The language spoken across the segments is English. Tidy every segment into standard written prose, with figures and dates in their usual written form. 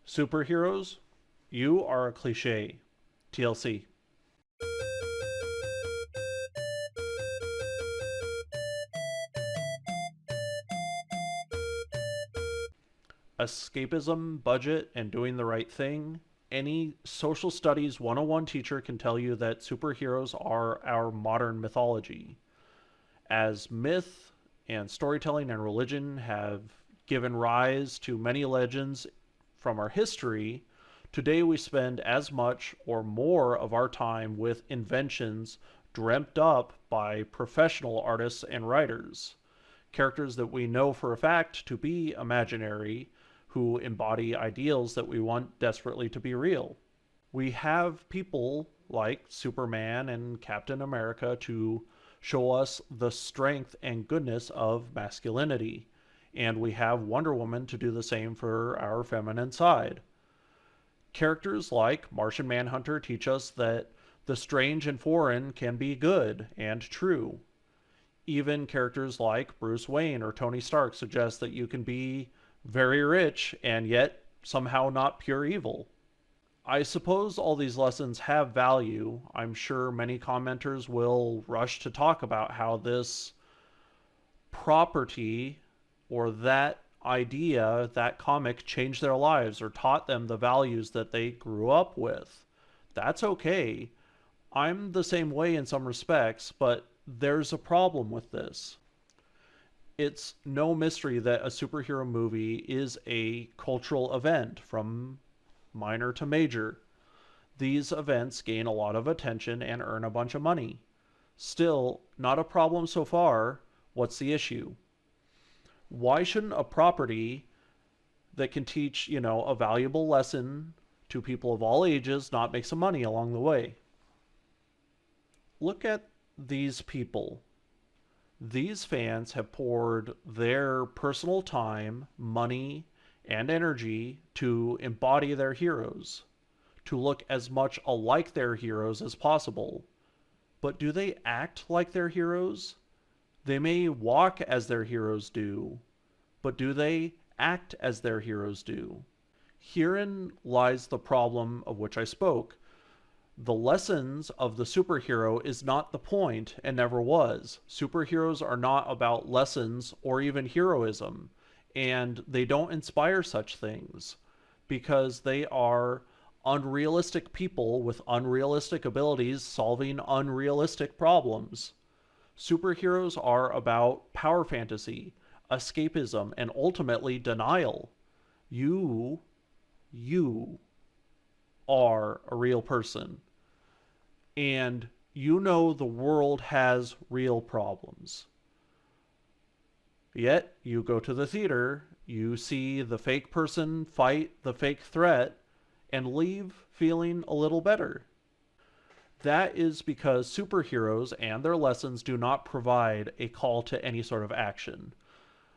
Superheroes, you are a cliche. TLC. Escapism, budget, and doing the right thing. Any social studies 101 teacher can tell you that superheroes are our modern mythology. As myth and storytelling and religion have given rise to many legends from our history, today we spend as much or more of our time with inventions dreamt up by professional artists and writers. Characters that we know for a fact to be imaginary, who embody ideals that we want desperately to be real. We have people like Superman and Captain America to show us the strength and goodness of masculinity. And we have Wonder Woman to do the same for our feminine side. Characters like Martian Manhunter teach us that the strange and foreign can be good and true. Even characters like Bruce Wayne or Tony Stark suggest that you can be very rich and yet somehow not pure evil. I suppose all these lessons have value. I'm sure many commenters will rush to talk about how this property or that idea, that comic, changed their lives or taught them the values that they grew up with. That's okay. I'm the same way in some respects, but there's a problem with this. It's no mystery that a superhero movie is a cultural event from minor to major. These events gain a lot of attention and earn a bunch of money. Still, not a problem so far. What's the issue? Why shouldn't a property that can teach, a valuable lesson to people of all ages not make some money along the way? Look at these people. These fans have poured their personal time, money, and energy to embody their heroes, to look as much alike their heroes as possible. But do they act like their heroes? They may walk as their heroes do, but do they act as their heroes do? Herein lies the problem of which I spoke. The lessons of the superhero is not the point and never was. Superheroes are not about lessons or even heroism, and they don't inspire such things because they are unrealistic people with unrealistic abilities solving unrealistic problems. Superheroes are about power fantasy, escapism, and ultimately denial. You are a real person. And you know the world has real problems. Yet, you go to the theater, you see the fake person fight the fake threat, and leave feeling a little better. That is because superheroes and their lessons do not provide a call to any sort of action.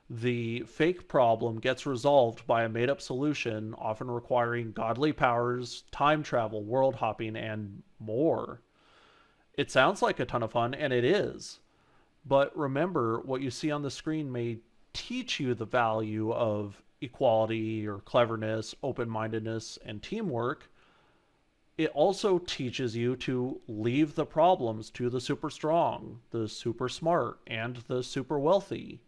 The fake problem gets resolved by a made-up solution, often requiring godly powers, time travel, world hopping, and more. It sounds like a ton of fun, and it is. But remember, what you see on the screen may teach you the value of equality or cleverness, open-mindedness, and teamwork. It also teaches you to leave the problems to the super strong, the super smart, and the super wealthy.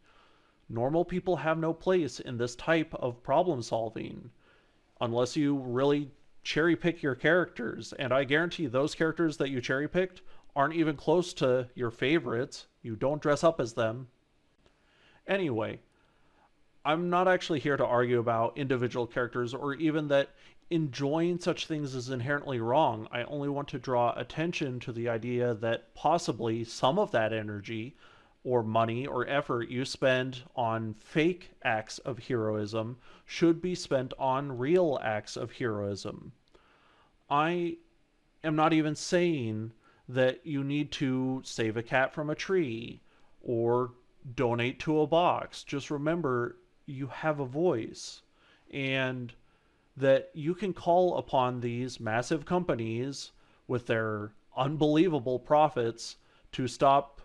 Normal people have no place in this type of problem solving unless you really cherry pick your characters. And I guarantee those characters that you cherry picked aren't even close to your favorites. You don't dress up as them. Anyway, I'm not actually here to argue about individual characters or even that enjoying such things is inherently wrong. I only want to draw attention to the idea that possibly some of that energy or money or effort you spend on fake acts of heroism should be spent on real acts of heroism. I am not even saying that you need to save a cat from a tree or donate to a box. Just remember you have a voice and that you can call upon these massive companies with their unbelievable profits to stop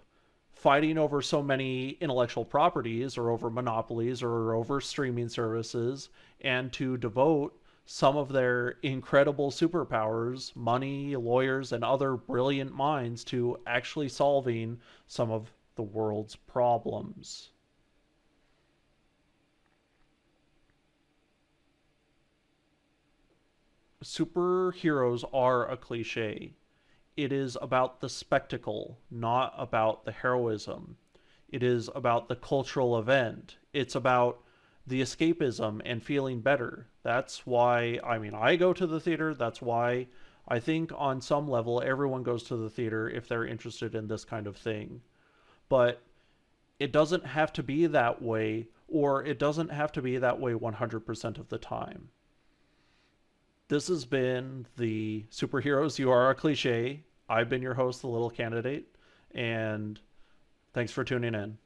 fighting over so many intellectual properties or over monopolies or over streaming services and to devote some of their incredible superpowers, money, lawyers, and other brilliant minds to actually solving some of the world's problems. Superheroes are a cliche. It is about the spectacle, not about the heroism. It is about the cultural event. It's about the escapism and feeling better. That's why, I mean, I go to the theater. That's why I think on some level everyone goes to the theater if they're interested in this kind of thing. But it doesn't have to be that way, or it doesn't have to be that way 100% of the time. This has been the Superheroes You Are a Cliche. I've been your host, The Little Candidate, and thanks for tuning in.